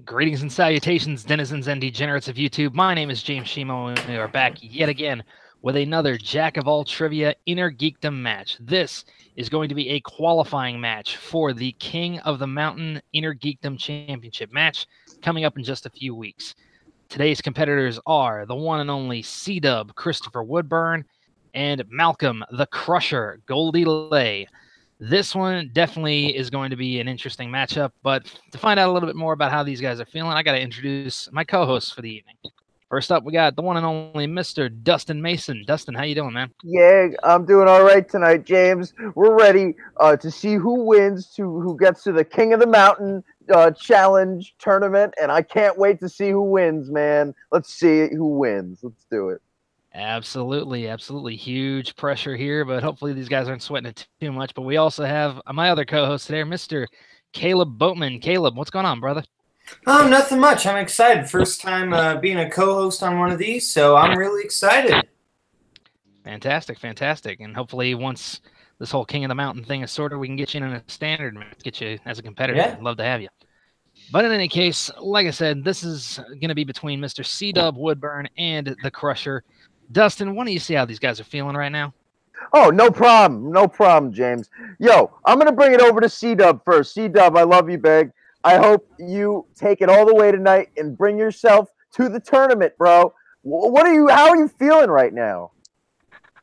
Greetings and salutations, denizens and degenerates of YouTube. My name is James Shimo, and we are back yet again with another Jack of all trivia Inner Geekdom match. This is going to be a qualifying match for the King of the Mountain Inner Geekdom Championship match coming up in just a few weeks. Today's competitors are the one and only C-Dub Christopher Woodburn and Malcolm the Crusher Goldie Lay. This one definitely is going to be an interesting matchup, but to find out a little bit more about how these guys are feeling, I got to introduce my co-hosts for the evening. First up, we got the one and only Mr. Dustin Mason. Dustin, how you doing, man? Yeah, I'm doing all right tonight, James. We're ready to see who wins, who gets to the King of the Mountain challenge tournament, and I can't wait to see who wins, man. Let's see who wins. Let's do it. Absolutely, absolutely. Huge pressure here, but hopefully these guys aren't sweating it too much. But we also have my other co-host today, Mr. Caleb Boatman. Caleb, what's going on, brother? Oh, nothing much. I'm excited. First time being a co-host on one of these, so I'm really excited. Fantastic, fantastic. And hopefully once this whole King of the Mountain thing is sorted, we can get you in a standard match, get you as a competitor. Yeah. I'd love to have you. But in any case, like I said, this is going to be between Mr. C-Dub Woodburn and the Crusher. Dustin, why don't you see how these guys are feeling right now? Oh, no problem. No problem, James. Yo, I'm going to bring it over to C-Dub first. C-Dub, I love you, big. I hope you take it all the way tonight and bring yourself to the tournament, bro. How are you feeling right now?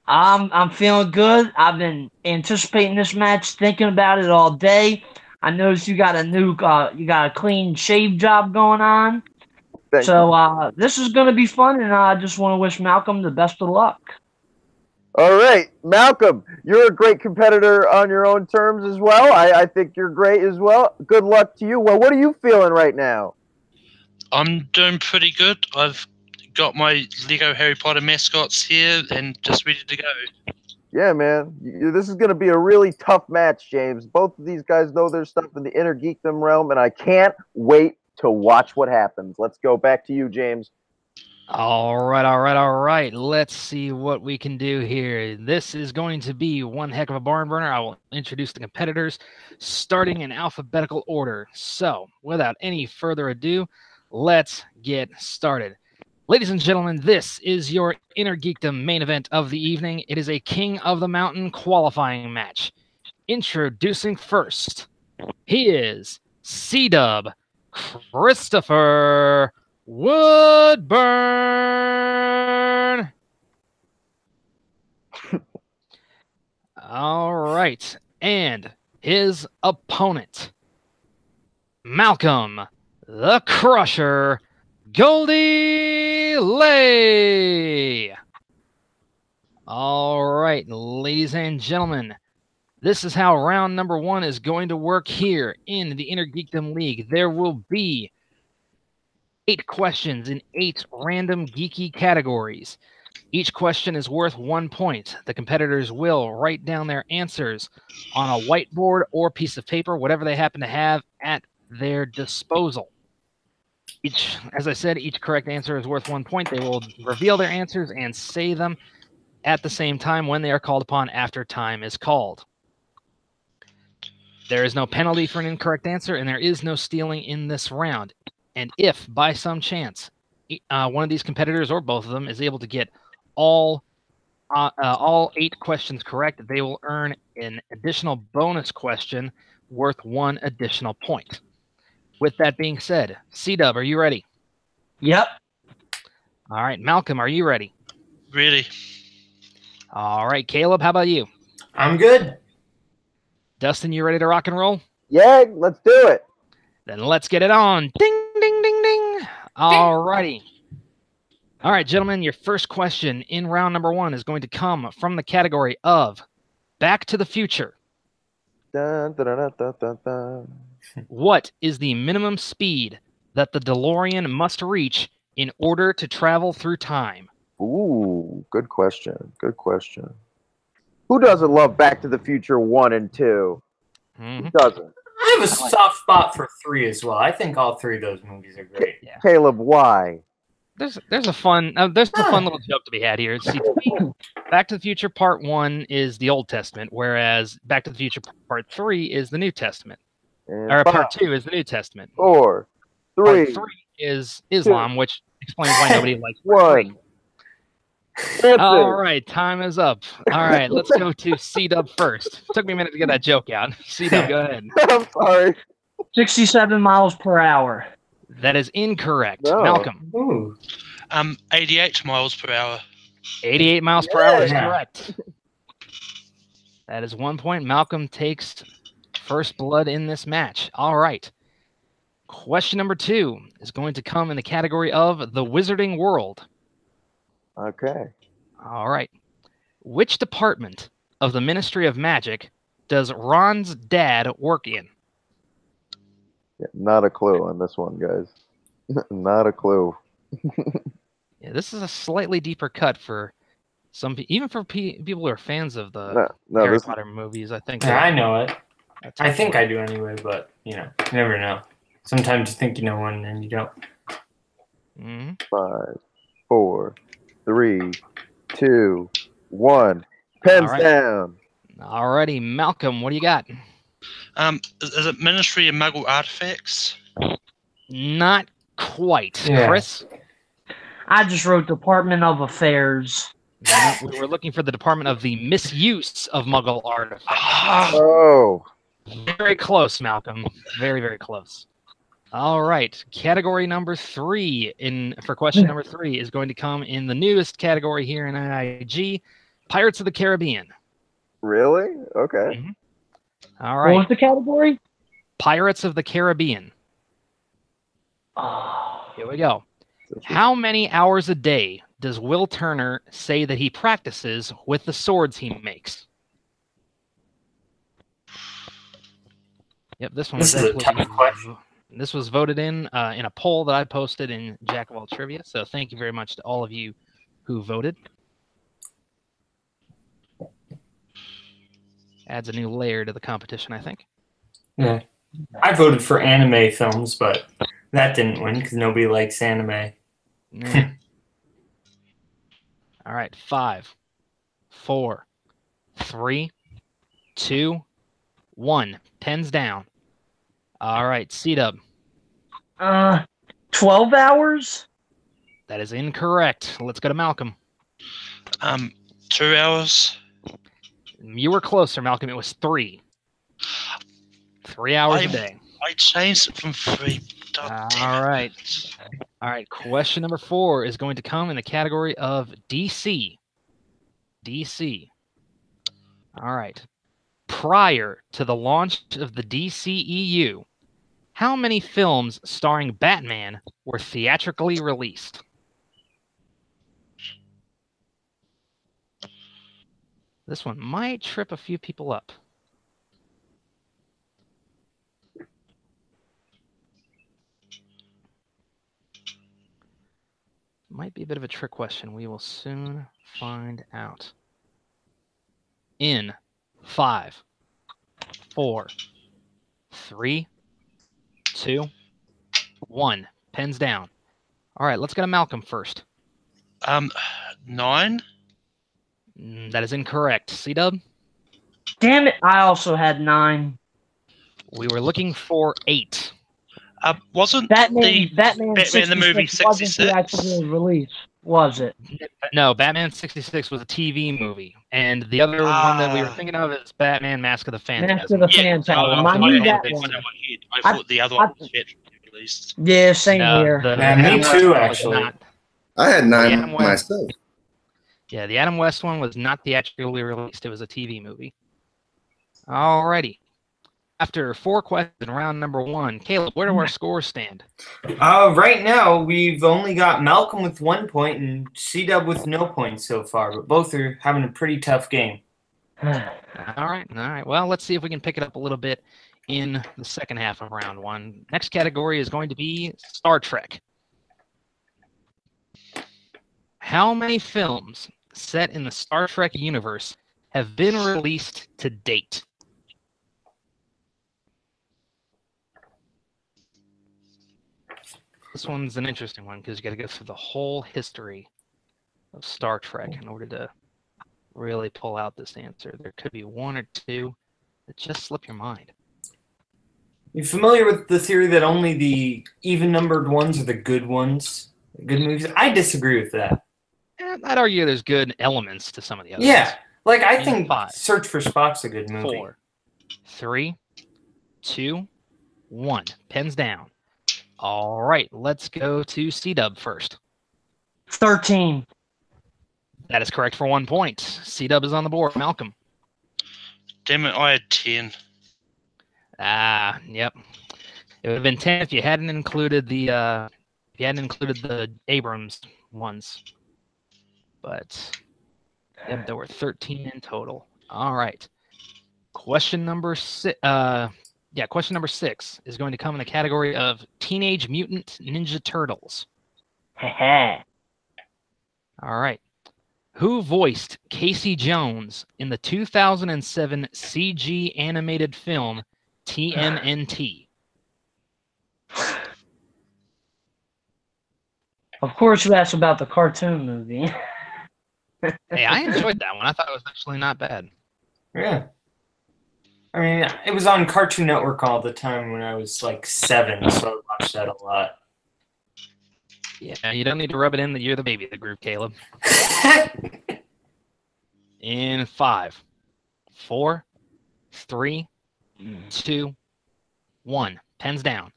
I'm feeling good. I've been anticipating this match, thinking about it all day. I noticed you got a clean shave job going on. So this is going to be fun, and I just want to wish Malcolm the best of luck. All right, Malcolm, you're a great competitor on your own terms as well. I think you're great as well. Good luck to you. Well, what are you feeling right now? I'm doing pretty good. I've got my Lego Harry Potter mascots here and just ready to go. Yeah, man. This is going to be a really tough match, James. Both of these guys know their stuff in the Inner Geekdom realm, and I can't wait to watch what happens. Let's go back to you, James. All right. Let's see what we can do here. This is going to be one heck of a barn burner. I will introduce the competitors starting in alphabetical order. So, without any further ado, let's get started. Ladies and gentlemen, this is your Inner Geekdom main event of the evening. It is a King of the Mountain qualifying match. Introducing first, he is C-Dub Christopher Woodburn. All right. And his opponent, Malcolm the Crusher Goldie Lay. All right, ladies and gentlemen, this is how round number 1 is going to work here in the Inner Geekdom League. There will be 8 questions in 8 random geeky categories. Each question is worth 1 point. The competitors will write down their answers on a whiteboard or piece of paper, whatever they happen to have at their disposal. As I said, each correct answer is worth 1 point. They will reveal their answers and say them at the same time when they are called upon after time is called. There is no penalty for an incorrect answer, and there is no stealing in this round. And if, by some chance, one of these competitors or both of them is able to get all 8 questions correct, they will earn an additional bonus question worth 1 additional point. With that being said, C-Dub, are you ready? Yep. All right, Malcolm, are you ready? Ready. All right, Caleb, how about you? I'm good. Dustin, you ready to rock and roll? Yeah, let's do it. Then let's get it on. Ding, ding, ding, ding. All righty. All right, gentlemen, your first question in round number 1 is going to come from the category of Back to the Future. Dun, dun, dun, dun, dun, dun. What is the minimum speed that the DeLorean must reach in order to travel through time? Ooh, good question. Good question. Who doesn't love Back to the Future 1 and 2? Mm-hmm. Who doesn't? I have a soft spot for 3 as well. I think all 3 of those movies are great. Yeah. Caleb, why? There's a fun little joke to be had here. See, Back to the Future Part 1 is the Old Testament, whereas Back to the Future Part 3 is the New Testament. And Or Part 2 is the New Testament. 4. Three, Part 3 is Islam, which explains why nobody likes part 3. one. That's All it. right, time is up. All right, let's go to C-Dub first. Took me a minute to get that joke out. C-Dub, go ahead. I'm sorry. 67 miles per hour. That is incorrect. No. Malcolm, Ooh. 88 miles per hour. 88 miles per hour is Yeah. correct. That is 1 point. Malcolm takes first blood in this match. All right. Question number 2 is going to come in the category of the Wizarding World. Okay. All right. Which department of the Ministry of Magic does Ron's dad work in? Yeah, not a clue on this one, guys. Not a clue. Yeah, this is a slightly deeper cut for some, even for people who are fans of the No, Harry this Potter movies. I think. Yeah, I know it. that's I think I important. do anyway, but you never know. Sometimes you think you know one and you don't. Mhm. 5, 4, 3, 2, 1. Pens All right. down. Alrighty, Malcolm, what do you got? Is it Ministry of Muggle Artifacts? Not quite. Yeah. Chris? I just wrote Department of Affairs. No, we were looking for the Department of the Misuse of Muggle Artifacts. Oh. Very close, Malcolm. Very, very close. All right. Category number 3 for question number 3 is going to come in the newest category here in IIG, Pirates of the Caribbean. Really? Okay. Mhm. All What right. was the category? Pirates of the Caribbean. Oh, Here we go. How many hours a day does Will Turner say that he practices with the swords he makes? Yep, this one This was is a actually tough question. this was voted in a poll that I posted in Jack of All Trivia. So thank you very much to all of you who voted. Adds a new layer to the competition, I think. Yeah. I voted for anime films, but that didn't win because nobody likes anime. Yeah. All right, 5, 4, 3, 2, 1. Pens down. All right, C-Dub. 12 hours? That is incorrect. Let's go to Malcolm. 2 hours. You were closer, Malcolm. It was 3. 3 hours a day. I changed it from 3. God damn it. All right. All right. Question number 4 is going to come in the category of DC. DC. All right. Prior to the launch of the DCEU, how many films starring Batman were theatrically released? This one might trip a few people up. Might be a bit of a trick question. We will soon find out. In 5, 4, 3, 2, 1. Pens down. All right, let's go to Malcolm first. 9. That is incorrect. C-Dub? Damn it, I also had 9. We were looking for 8. Wasn't Batman the movie 66 wasn't 66? theatrically released, was it? No, Batman 66 was a TV movie. And the other one that we were thinking of is Batman Mask of the Phantasm. Mask of the Phantasm. I I knew know that it's one. I thought the other one was theatrically released. Yeah, same No, here. the Yeah, me Adam West too, one was actually. not- I had The 9 Adam West- myself. Yeah, the Adam West one was not theatrically released. It was a TV movie. Alrighty. After 4 questions in round number 1, Caleb, where do our scores stand? Right now, we've only got Malcolm with 1 point and C-Dub with no points so far, but both are having a pretty tough game. All right. Well, let's see if we can pick it up a little bit in the second half of round 1. Next category is going to be Star Trek. How many films set in the Star Trek universe have been released to date? This one's an interesting one because you got to go through the whole history of Star Trek in order to really pull out this answer. There could be 1 or 2 that just slip your mind. You familiar with the theory that only the even-numbered ones are the good ones? Good movies? I disagree with that. I'd argue there's good elements to some of the other Yeah. ones. Like, I In think 5, Search for Spock's a good movie. 4, 3, 2, 1. Pens down. All right, let's go to C-Dub first. 13. That is correct for 1 point. C-Dub is on the board. Malcolm. Damn it, I had 10. Yep. It would have been 10 if you hadn't included the Abrams ones. But yep, there were 13 in total. All right. Question number 6. Question number 6 is going to come in the category of Teenage Mutant Ninja Turtles. Heh. All right. Who voiced Casey Jones in the 2007 CG animated film TMNT? Of course, you asked about the cartoon movie. Hey, I enjoyed that one. I thought it was actually not bad. Yeah. I mean, it was on Cartoon Network all the time when I was like 7, so I watched that a lot. Yeah, you don't need to rub it in that you're the baby of the group, Caleb. In 5, 4, 3, 2, 1. Pens down.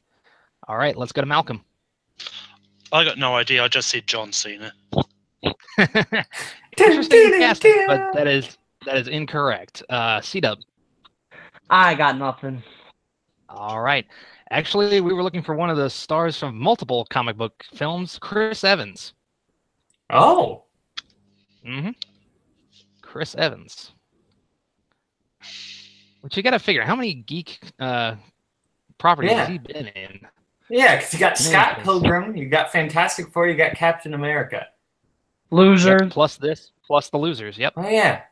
All right, let's go to Malcolm. I got no idea. I just said John Cena. Interesting casting, but that is incorrect. C-Dub. I got nothing. All right. Actually, we were looking for one of the stars from multiple comic book films, Chris Evans. Oh. Mm-hmm. Chris Evans. Which you got to figure, how many geek properties has he been in? Yeah, because you got Scott Pilgrim, you got Fantastic Four, you got Captain America. Loser. Yep, plus this, plus the losers. Yep. Oh, yeah.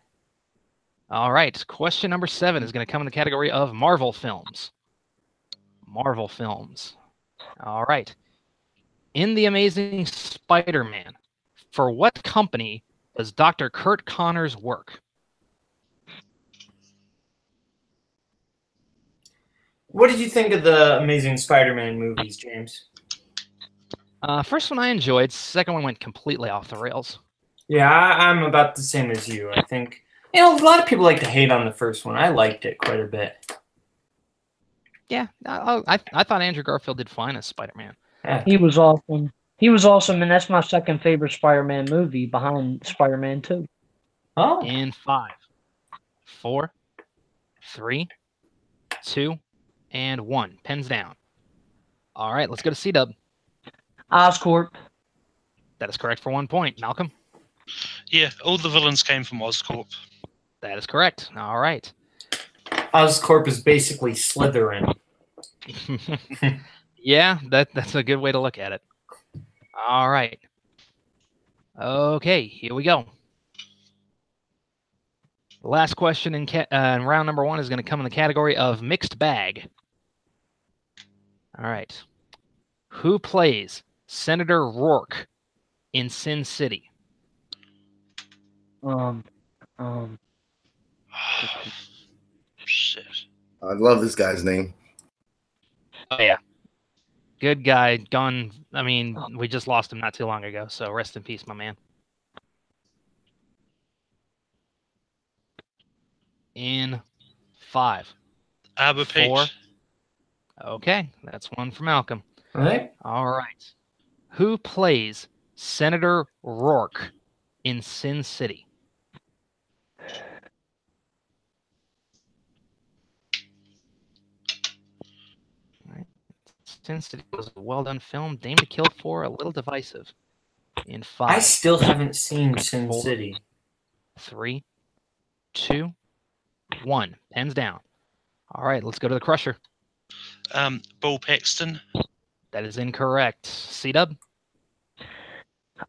All right. Question number 7 is going to come in the category of Marvel films. Marvel films. All right. In The Amazing Spider-Man, for what company does Dr. Kurt Connors work? What did you think of the Amazing Spider-Man movies, James? First one I enjoyed. Second one went completely off the rails. Yeah, I'm about the same as you. I think, a lot of people like to hate on the first one. I liked it quite a bit. Yeah, I thought Andrew Garfield did fine as Spider-Man. Yeah. He was awesome. He was awesome, and that's my second favorite Spider-Man movie behind Spider-Man 2. Oh. In 5, 4, 3, 2, and 1. Pens down. All right, let's go to C-Dub. Oscorp. That is correct for 1 point. Malcolm? Yeah, all the villains came from Oscorp. That is correct. All right. Oscorp is basically Slytherin. Yeah, that's a good way to look at it. All right. Okay, here we go. The last question in round number 1 is going to come in the category of mixed bag. All right. Who plays Senator Rourke in Sin City? Shit. I love this guy's name. Oh, yeah. Good guy. Gone. I mean, we just lost him not too long ago, so rest in peace, my man. In 5, Arbor 4. Peach. Okay, that's 1 for Malcolm. All right. All right. Who plays Senator Rourke in Sin City? All right. Sin City was a well-done film, Dame to Kill For, a little divisive. In 5. I still haven't seen Sin 4, City. 3, 2, 1. Pens down. All right, let's go to the Crusher. Bill Paxton. That is incorrect. C-Dub?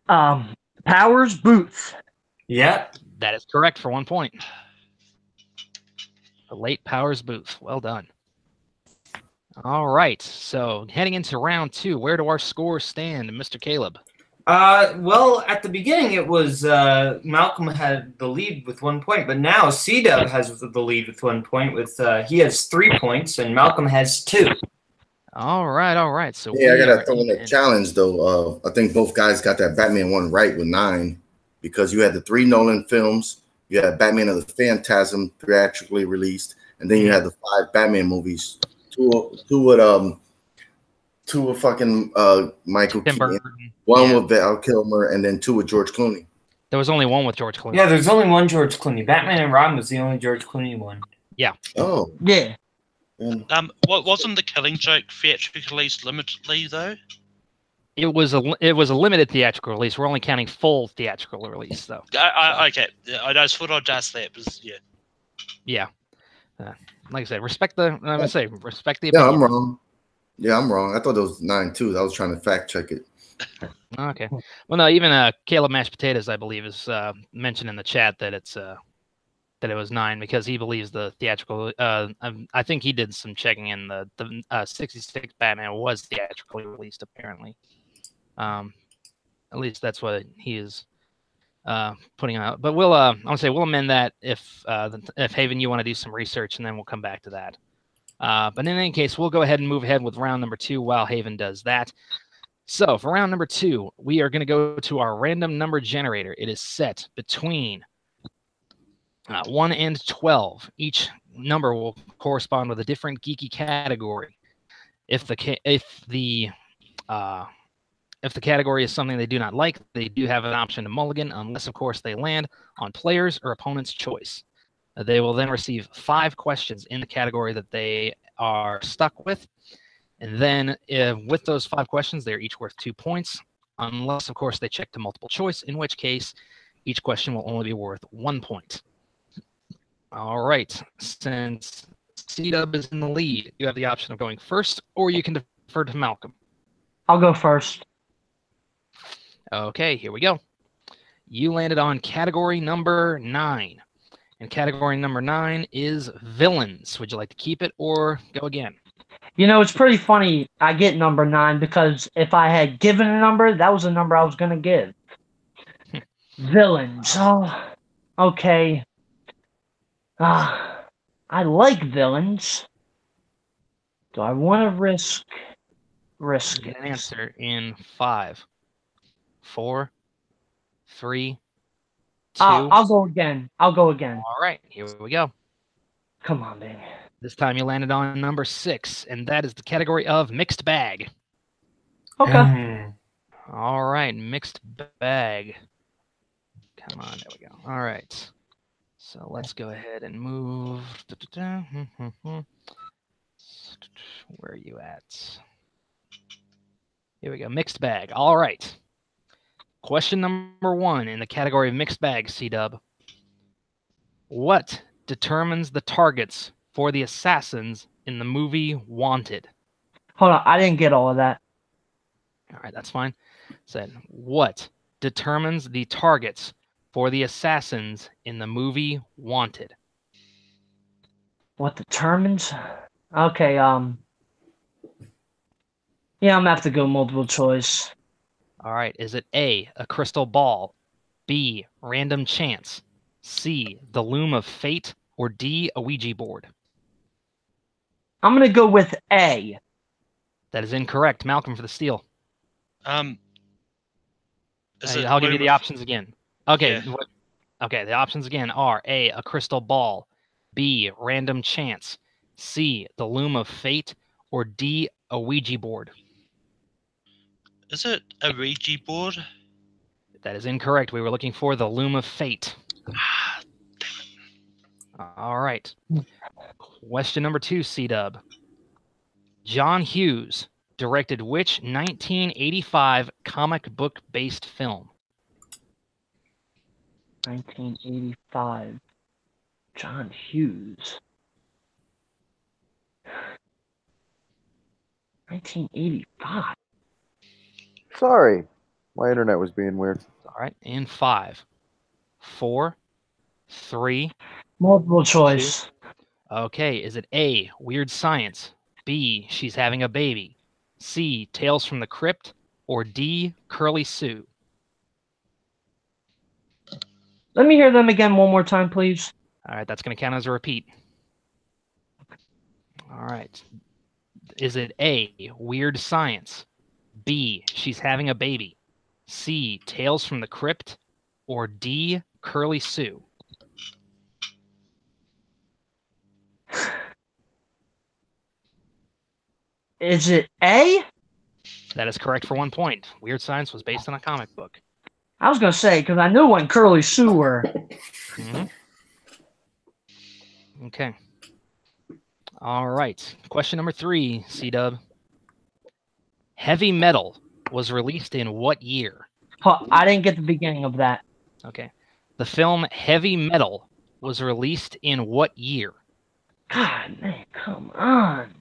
Powers Booth. Yep. That is correct for 1 point. The late Powers Booth. Well done. All right, so heading into round 2, where do our scores stand, Mr. Caleb? Well, at the beginning it was Malcolm had the lead with 1 point, but now C-Dub has the lead with 1 point. With he has 3 points and Malcolm has 2. All right. So Yeah, I we gotta are throw in a challenge though. I think both guys got that Batman one right with 9, because you had the 3 Nolan films, you had Batman of the Phantasm theatrically released, and then you had the 5 Batman movies. Two with fucking Michael Tim Keaton, Burton. one with Val Kilmer, and then 2 with George Clooney. There was only one with George Clooney. Yeah, there's only one George Clooney. Batman and Robin was the only George Clooney one. Yeah. Oh. Yeah. What wasn't the Killing Joke theatrically released limitedly though? It was a limited theatrical release. We're only counting full theatrical release, though. Okay, I just thought I'd ask that, because yeah. Like I said, respect the. I'm gonna say respect the. Yeah, opinion. I'm wrong. Yeah, I'm wrong. I thought it was 9 too. I was trying to fact check it. Okay. Well, no, even Caleb Mashed Potatoes, I believe, is mentioned in the chat that it's that it was 9 because he believes the theatrical. I think he did some checking in the 66 Batman was theatrically released apparently. At least that's what he is putting out. But we'll I'm gonna say we'll amend that if Haven you want to do some research, and then we'll come back to that. But in any case, we'll go ahead and move ahead with round number 2 while Haven does that. So for round number 2, we are going to go to our random number generator. It is set between 1 and 12. Each number will correspond with a different geeky category. If the category is something they do not like, they do have an option to mulligan, unless, of course, they land on players' or opponent's choice. They will then receive 5 questions in the category that they are stuck with. And then with those 5 questions, they're each worth 2 points, unless, of course, they check to multiple choice, in which case each question will only be worth 1 point. All right. Since C-Dub is in the lead, you have the option of going first, or you can defer to Malcolm. I'll go first. Okay, here we go. You landed on category number 9. And category number 9 is villains. Would you like to keep it or go again? You know, it's pretty funny I get number 9 because if I had given a number, that was the number I was going to give. Villains. Oh, okay. I like villains. Do I want to risk Get an it? answer in 5, 4, 3, 2. I'll go again. I'll go again. All right, here we go. Come on, baby. This time you landed on number 6, and that is the category of mixed bag. Okay. All right, mixed bag. Come on, there we go. All right. So let's go ahead and move. Where are you at? Here we go, mixed bag. All right. Question number 1 in the category of mixed bag, C-Dub. What determines the targets for the assassins in the movie Wanted? Hold on, I didn't get all of that. All right, that's fine. Said, what determines the targets for the assassins in the movie Wanted? What determines? Okay, yeah, I'm gonna have to go multiple choice. All right, is it A, a crystal ball, B, random chance, C, the loom of fate, or D, a Ouija board? I'm gonna go with A. That is incorrect. Malcolm for the steal. I'll give you the options again. Okay. Yeah. Okay, the options again are A, a crystal ball, B, random chance, C, the loom of fate, or D, a Ouija board. Is it a Ouija board? That is incorrect. We were looking for the loom of fate. All right. Question number 2, C-Dub. John Hughes directed which 1985 comic book-based film? 1985. John Hughes. 1985. Sorry, my internet was being weird. All right, in 5, 4, 3. Multiple choice. Okay, is it A, Weird Science, B, She's Having a Baby, C, Tales from the Crypt, or D, Curly Sue? Let me hear them again one more time, please. All right, that's going to count as a repeat. All right. Is it A, Weird Science, B, She's Having a Baby, C, Tales from the Crypt, or D, Curly Sue? Is it A? That is correct for 1 point. Weird Science was based on a comic book. I was gonna say because I knew when Curly Sue were. Mm-hmm. Okay. All right. Question number 3, C-Dub. Heavy Metal was released in what year? Huh, I didn't get the beginning of that. Okay. The film Heavy Metal was released in what year? God, man, come on.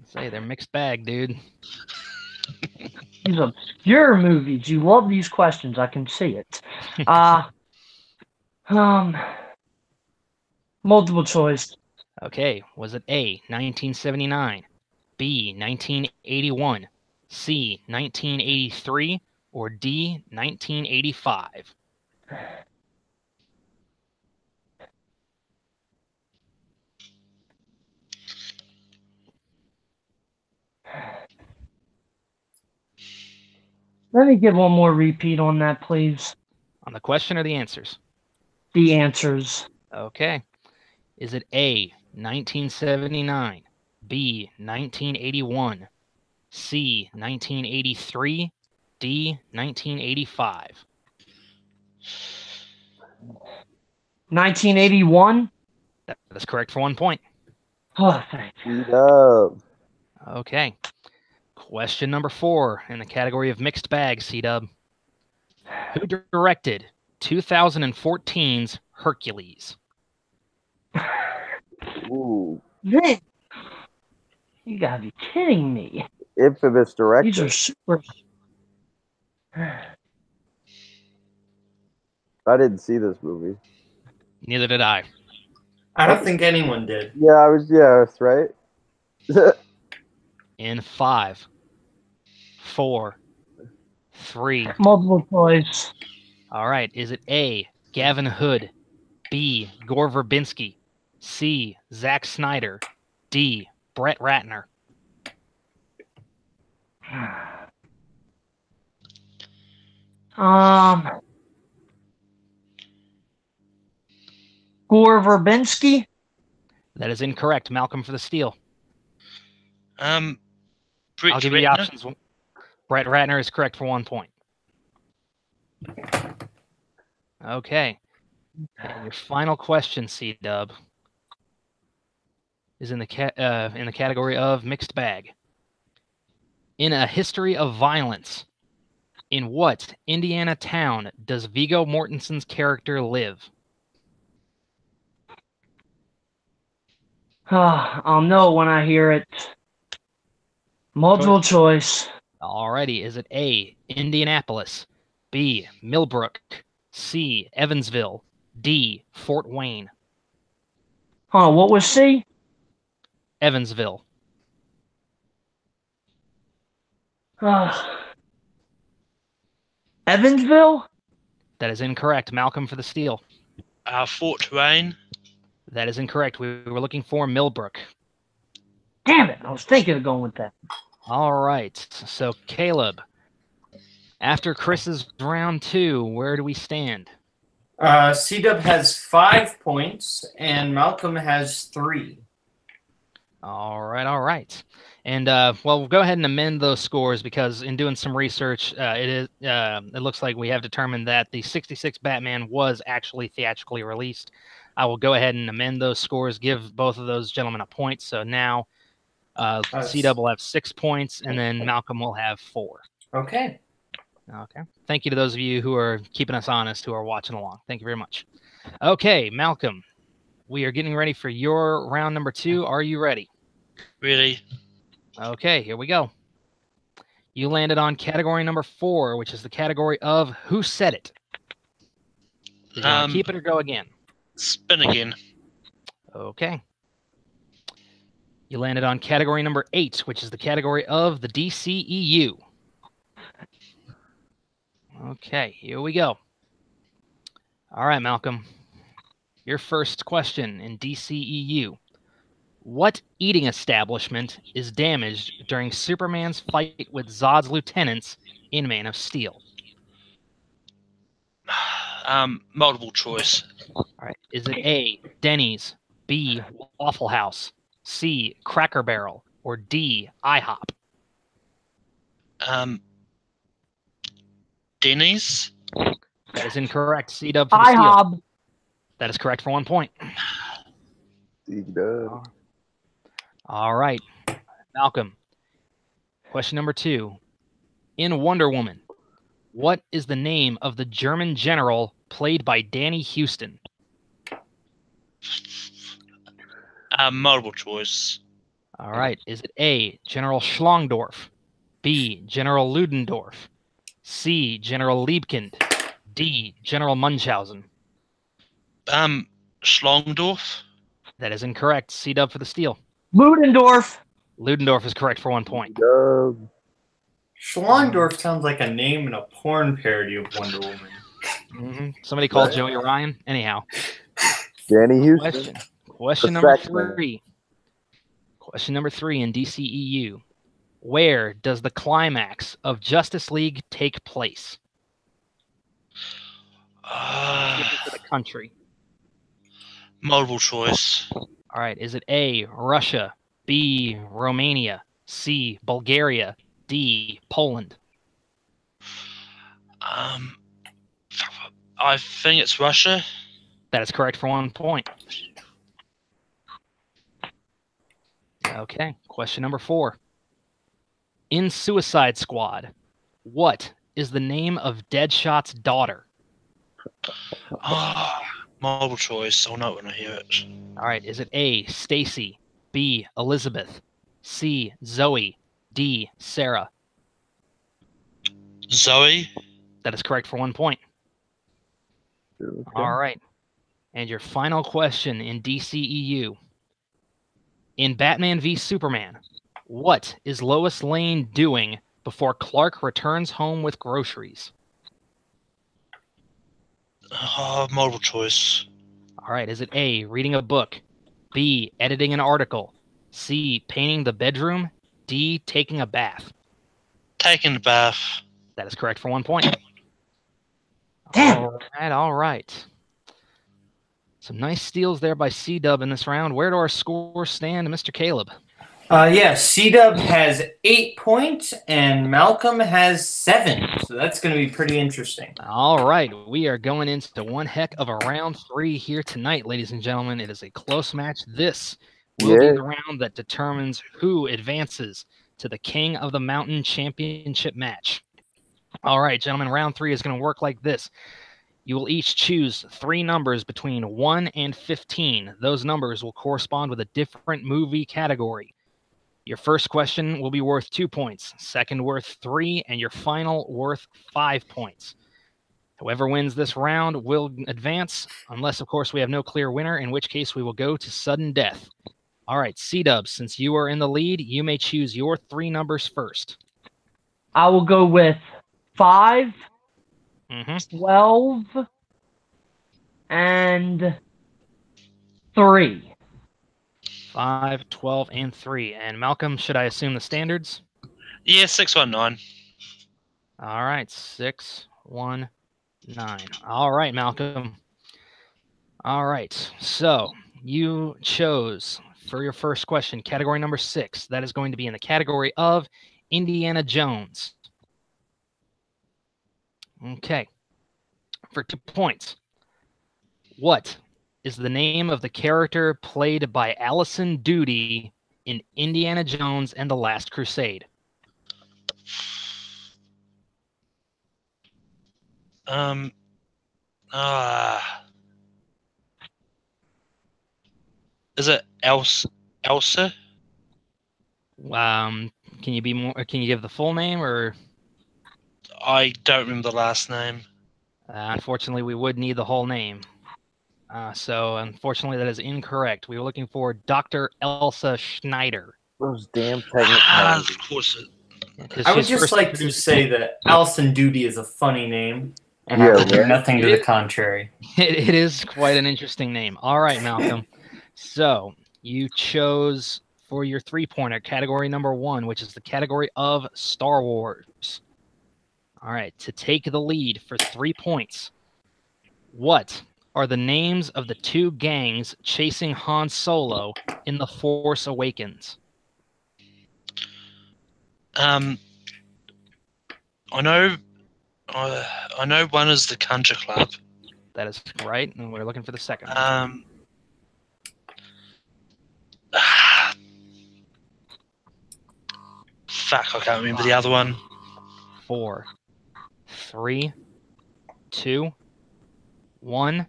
Say they're mixed bag, dude. These obscure movies. You love these questions. I can see it. Multiple choice. Okay. Was it A, 1979, B, 1981, C, 1983, or D, 1985? Let me get one more repeat on that, please. On the question or the answers? The answers. Okay. Is it A, 1979, B, 1981, C, 1983, D, 1985? 1981. That is correct for 1 point. Oh, thank you. C-Dub. Okay. Question number 4 in the category of mixed bag, C-Dub. Who directed 2014's Hercules? Ooh. Man, you gotta be kidding me. Infamous director. These are super. I didn't see this movie. Neither did I. I don't think anyone did. Yeah, that's right. In 5, 4, 3. Multiple choice. All right. Is it A, Gavin Hood, B, Gore Verbinski, C, Zack Snyder, D, Brett Ratner? Gore Verbinski. That is incorrect. Malcolm for the steal. Brett I'll give you the Ratner? options. Brett Ratner is correct for 1 point. Okay. And your final question, C-Dub, is in the category of mixed bag. In A History of Violence, in what Indiana town does Viggo Mortensen's character live? I'll know when I hear it. Multiple choice. Alrighty. Is it A, Indianapolis, B, Millbrook, C, Evansville, D, Fort Wayne? What was C? Evansville. Evansville? That is incorrect. Malcolm for the steal. Fort Wayne. That is incorrect. We were looking for Millbrook. Damn it. I was thinking of going with that. All right. So, Caleb, after Chris's round 2, where do we stand? C-Dub has 5 points, and Malcolm has 3. All right. And, well, we'll go ahead and amend those scores because in doing some research, it looks like we have determined that the 66 Batman was actually theatrically released. I will go ahead and amend those scores, give both of those gentlemen a point. So now C-Dub will have 6 points, and then Malcolm will have 4. Okay. Okay. Thank you to those of you who are keeping us honest, who are watching along. Thank you very much. Okay, Malcolm, we are getting ready for your round number 2. Are you ready? Really? Okay, here we go. You landed on category number 4, which is the category of Who Said It? Did you want to keep it or go again? Spin again. Okay. You landed on category number 8, which is the category of the DCEU. Okay, here we go. All right, Malcolm. Your first question in DCEU. What eating establishment is damaged during Superman's fight with Zod's lieutenants in Man of Steel? Multiple choice. All right. Is it A, Denny's, B, Waffle House, C, Cracker Barrel, or D, IHOP? Denny's. That is incorrect. C-Dub for the steal. IHOB. That is correct for 1 point. C-Dub. All right. Malcolm. Question number 2. In Wonder Woman, what is the name of the German general played by Danny Houston? Multiple choice. All right. Is it A, General Schlongdorf, B, General Ludendorff, C, General Liebkind, D, General Munchausen? Schlongdorf. That is incorrect. C-Dub for the steal. Ludendorff. Ludendorff is correct for 1 point. C-Dub. Schlondorf sounds like a name in a porn parody of Wonder Woman. Somebody called Joey Ryan. Anyhow. Danny Houston. Question The number fact man. 3. Question number 3 in DCEU. Where does the climax of Justice League take place? Give it to the country. Multiple choice. All right. Is it A, Russia, B, Romania, C, Bulgaria, D, Poland? I think it's Russia. That is correct for 1 point. Okay. Question number 4. In Suicide Squad, what is the name of Deadshot's daughter? Multiple choice. I'll know when I hear it. All right. Is it A, Stacy, B, Elizabeth, C, Zoe, D, Sarah? Zoe. That is correct for 1 point. Okay. All right. And your final question in DCEU. In Batman v Superman, what is Lois Lane doing before Clark returns home with groceries? Multiple choice. All right. Is it A, reading a book, B, editing an article, C, painting the bedroom, D, taking a bath? Taking the bath. That is correct for 1 point. Damn. All right. Some nice steals there by C-Dub in this round. Where do our scores stand, Mr. Caleb? Yeah, C-Dub has 8 points and Malcolm has 7. So that's going to be pretty interesting. All right. We are going into one heck of a round 3 here tonight, ladies and gentlemen. It is a close match. This will be the round that determines who advances to the King of the Mountain Championship match. All right, gentlemen, round 3 is going to work like this. You will each choose 3 numbers between 1 and 15. Those numbers will correspond with a different movie category. Your first question will be worth 2 points, second worth 3, and your final worth 5 points. Whoever wins this round will advance, unless, of course, we have no clear winner, in which case we will go to sudden death. All right, C-Dub, since you are in the lead, you may choose your 3 numbers first. I will go with 5, 12, and 3. 5, 12, and 3. And Malcolm, should I assume the standards? Yeah, 619. All right, 619. All right, Malcolm. All right, so you chose for your first question category number 6. That is going to be in the category of Indiana Jones. Okay, for 2 points. What is the name of the character played by Allison Doody in Indiana Jones and the Last Crusade? Is it Elsa? Can you be more? Can you give the full name, or? I don't remember the last name. Unfortunately, we would need the whole name. So, unfortunately, that is incorrect. We were looking for Dr. Elsa Schneider. Those damn technicalities. Of course. I would just like to say that Allison Doody is a funny name. And I will do nothing to the contrary. It is quite an interesting name. All right, Malcolm. So you chose for your 3-pointer category number 1, which is the category of Star Wars. All right, to take the lead for 3 points, what are the names of the 2 gangs chasing Han Solo in The Force Awakens? I know one is the Country Club. That is right, and we're looking for the second one. Fuck, I can't remember the other one. 4, 3, 2, 1.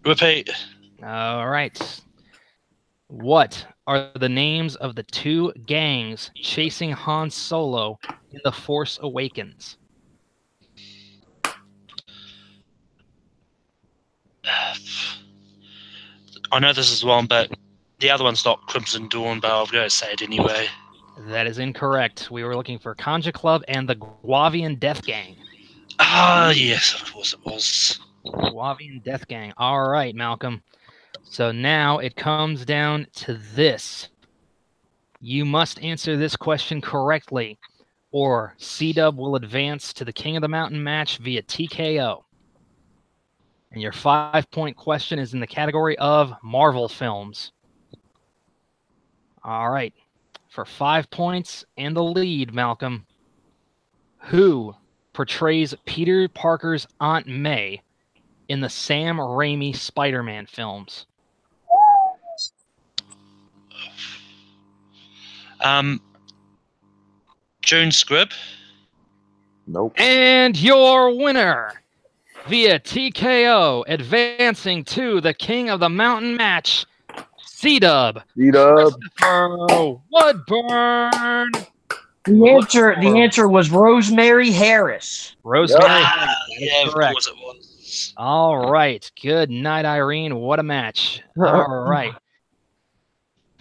Repeat. All right. What are the names of the 2 gangs chasing Han Solo in The Force Awakens? I know this is one, but the other one's not Crimson Dawn, but I'll go say it anyway. That is incorrect. We were looking for Conja Club and the Guavian Death Gang. Ah, yes, of course it was. Guavian Death Gang. All right, Malcolm. So now it comes down to this. You must answer this question correctly, or C-Dub will advance to the King of the Mountain match via TKO. And your 5-point question is in the category of Marvel films. All right. For 5 points and the lead, Malcolm, who portrays Peter Parker's Aunt May in the Sam Raimi Spider-Man films? June Squibb. Nope. And your winner via TKO, advancing to the King of the Mountain match, C-Dub. C-Dub. Christopher Woodburn. The answer was Rosemary Harris. Rosemary. Yeah, of correct. course it was. All right. Good night, Irene. What a match. All right.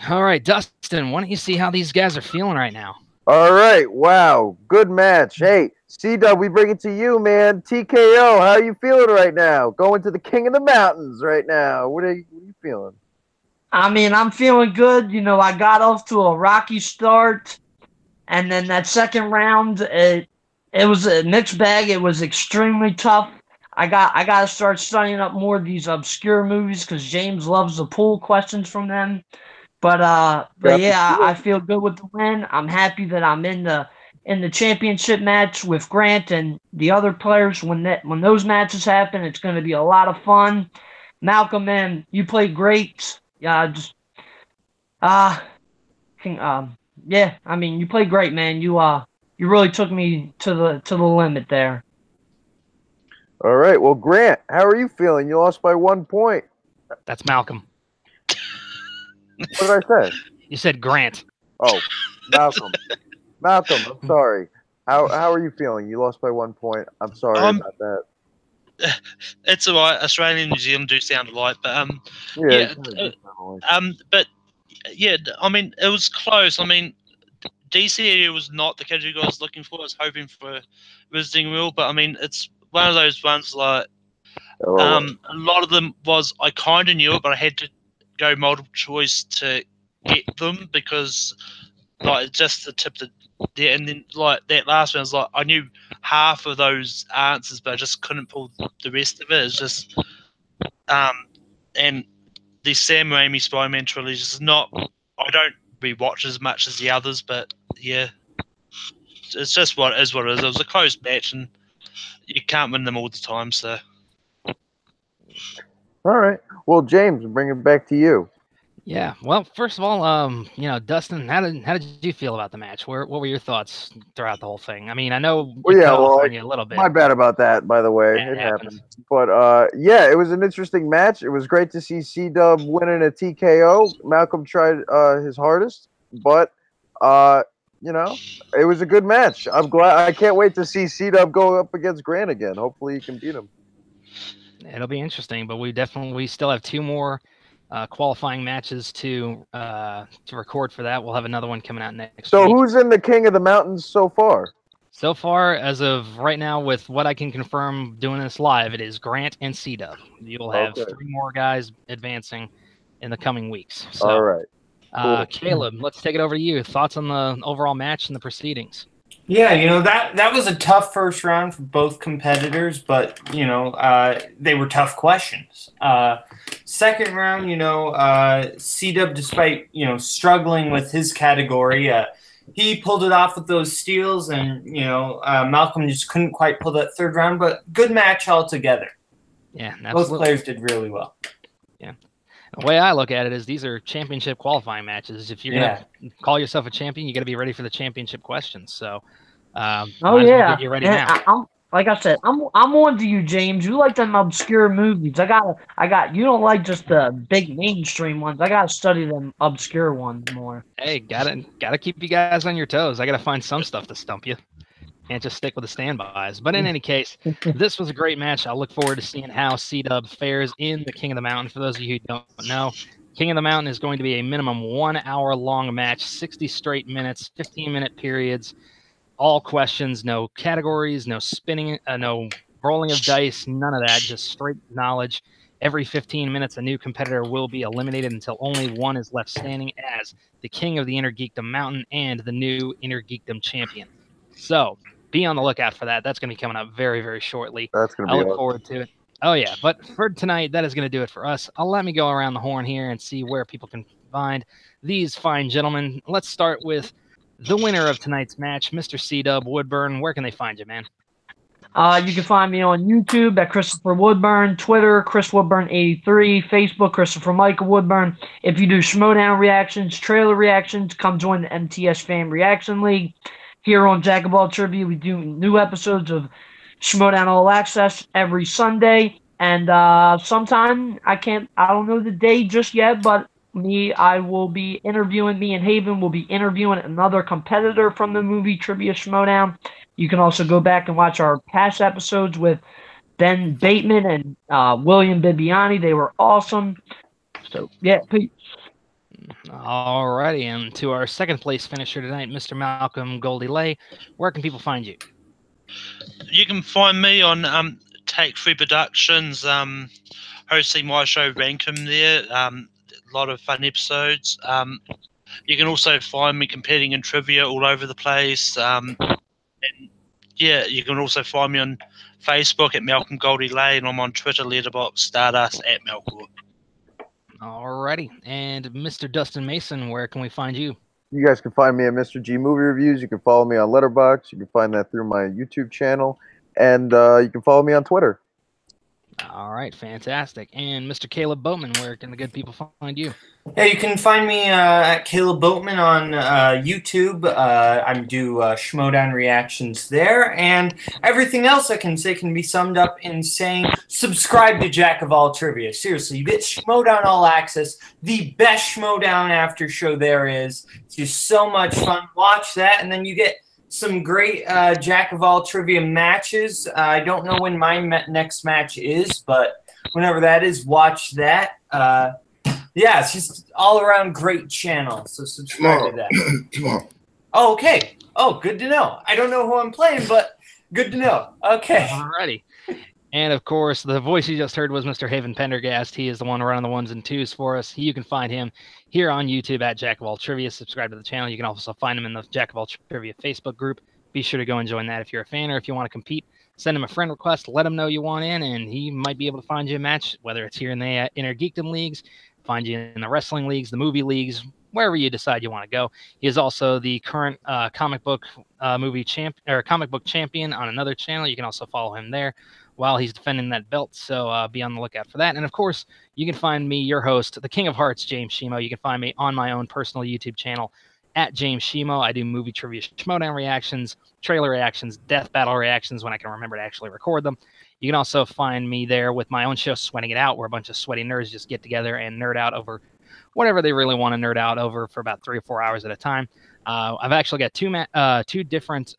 All right, Dustin, why don't you see how these guys are feeling right now? All right. Wow. Good match. Hey, C-Dub, we bring it to you, man. TKO, how are you feeling right now? Going to the King of the Mountains right now. What are you feeling? I mean, I'm feeling good. You know, I got off to a rocky start, and then that second round, it was a mixed bag. It was extremely tough. I got to start studying up more of these obscure movies because James loves to pull questions from them. But yeah, I feel good with the win. I'm happy that I'm in the championship match with Grant and the other players. When those matches happen, it's going to be a lot of fun. Malcolm, man, you played great. Yeah, yeah. I mean, you played great, man. You really took me to the limit there. All right. Well, Grant, how are you feeling? You lost by 1 point. That's Malcolm. What did I say? You said Grant. Oh, Malcolm. Malcolm, I'm sorry. How are you feeling? You lost by 1 point. I'm sorry about that. It's all right. Australia and New Zealand do sound alike, but but yeah, I mean, it was close. I mean, DC area was not the category I was looking for. I was hoping for Visiting World, but I mean, it's one of those ones like a lot of them was I kind of knew it, but I had to go multiple choice to get them because like just the tip of the and then like that last one was like I knew half of those answers, but I just couldn't pull the rest of it. It's just and the Sam Raimi Spider-Man trilogy is not. I don't rewatch as much as the others, but yeah, it's just what it is. What it is. It was a close match, and you can't win them all the time. So, all right. Well, James, bring it back to you. Yeah. Well, first of all, you know, Dustin, how did you feel about the match? What were your thoughts throughout the whole thing? I mean, I know you on you a little bit. My bad about that, by the way. Yeah, it happened. But yeah, it was an interesting match. It was great to see C-Dub winning a TKO. Malcolm tried his hardest, but you know, it was a good match. I'm glad. I can't wait to see C-Dub go up against Grant again. Hopefully, he can beat him. It'll be interesting, but we still have 2 more qualifying matches to record for that. We'll have another one coming out next week. So who's in the King of the Mountains so far? So far, as of right now, with what I can confirm doing this live, it is Grant and C-Dub. You'll have Okay. 3 more guys advancing in the coming weeks. So, All right. Cool. Caleb, let's take it over to you. Thoughts on the overall match and the proceedings? Yeah, that was a tough first round for both competitors, but they were tough questions. Second round, C-Dub, despite struggling with his category, he pulled it off with those steals, and Malcolm just couldn't quite pull that third round. But good match altogether. Yeah, absolutely. Both players did really well. Yeah. The way I look at it is these are championship qualifying matches. If you're going to call yourself a champion, you got to be ready for the championship questions. So, might as well get you ready now. Like I said, I'm on to you, James. You like them obscure movies. I got. You don't like just the big mainstream ones. I gotta study them obscure ones more. Hey, gotta keep you guys on your toes. I gotta find some stuff to stump you. Can't just stick with the standbys. But in any case, this was a great match. I look forward to seeing how C-Dub fares in the King of the Mountain. For those of you who don't know, King of the Mountain is going to be a minimum 1 hour long match, 60 straight minutes, 15-minute periods, all questions, no categories, no spinning, no rolling of dice, none of that, just straight knowledge. Every 15 minutes, a new competitor will be eliminated until only one is left standing as the king of the Inner Geekdom Mountain and the new Inner Geekdom champion. So be on the lookout for that. That's going to be coming up very, very shortly. That's going to be I look forward to it. Oh, yeah. But for tonight, that is going to do it for us. Let me go around the horn here and see where people can find these fine gentlemen. Let's start with the winner of tonight's match, Mr. C-Dub Woodburn. Where can they find you, man? You can find me on YouTube at Christopher Woodburn, Twitter, Chris Woodburn83, Facebook, Christopher Michael Woodburn. If you do Schmodown reactions, trailer reactions, come join the MTS Fan Reaction League. Here on Jack of All Trivia, we do new episodes of Schmodown All Access every Sunday. And sometime, I don't know the day just yet, but me and Haven will be interviewing another competitor from the movie Trivia Schmodown. You can also go back and watch our past episodes with Ben Bateman and William Bibiani. They were awesome. So, yeah, peace. All righty, and to our second place finisher tonight, Mr. Malcolm Goldie Lay. Where can people find you? You can find me on Take 3 Productions, hosting my show Rankum there. A lot of fun episodes. You can also find me competing in trivia all over the place. And yeah, you can also find me on Facebook at Malcolm Goldie Lay, and I'm on Twitter, Letterboxd, Stardust at Malcolm. Alrighty, and Mr. Dustin Mason, where can we find you? You guys can find me at Mr. G Movie Reviews. You can follow me on Letterboxd. You can find that through my YouTube channel, and you can follow me on Twitter. All right, fantastic. And Mr. Caleb Boatman, where can the good people find you? Yeah, you can find me at Caleb Boatman on YouTube. I do Schmodown reactions there, and everything else I can say can be summed up in saying subscribe to Jack of All Trivia. Seriously, you get Schmodown All Access, the best Schmodown after show there is. It's just so much fun. Watch that, and then you get some great Jack of All Trivia matches. I don't know when my next match is, but whenever that is, watch that. Yeah, it's just all around great channel. So subscribe to that. Tomorrow. Oh, okay. Oh, good to know. I don't know who I'm playing, but good to know. Okay. Alrighty. And of course, the voice you just heard was Mr. Haven Pendergast. He is the one running the ones and twos for us. You can find him here on YouTube at Jack of All Trivia. Subscribe to the channel. You can also find him in the Jack of All Trivia Facebook group. Be sure to go and join that if you're a fan, or if you want to compete, send him a friend request. Let him know you want in, and he might be able to find you a match, whether it's here in the Inner Geekdom Leagues, find you in the wrestling leagues, the movie leagues, wherever you decide you want to go. He is also the current comic book champion on another channel. You can also follow him there while he's defending that belt. So be on the lookout for that. And of course, you can find me, your host, the King of Hearts, James Shimo. You can find me on my own personal YouTube channel at James Shimo. I do movie trivia, Schmodown reactions, trailer reactions, death battle reactions when I can remember to actually record them. You can also find me there with my own show, Sweating It Out, where a bunch of sweaty nerds just get together and nerd out over whatever they really want to nerd out over for about 3 or 4 hours at a time. I've actually got two different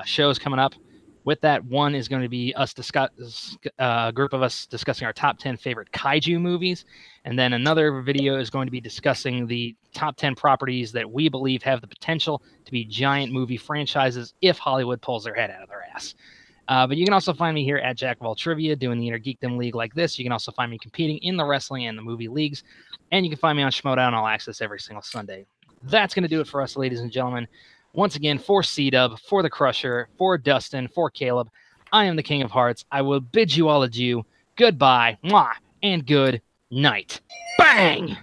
shows coming up With that, one is going to be us a group of us discussing our top 10 favorite kaiju movies. And then another video is going to be discussing the top 10 properties that we believe have the potential to be giant movie franchises if Hollywood pulls their head out of their ass. But you can also find me here at Jack of All Trivia doing the Inner Geekdom League like this. You can also find me competing in the wrestling and the movie leagues. And you can find me on Schmodown All Access every single Sunday. That's going to do it for us, ladies and gentlemen. Once again, for C-Dub, for the Crusher, for Dustin, for Caleb, I am the King of Hearts. I will bid you all adieu. Goodbye, mwah, and good night. Bang!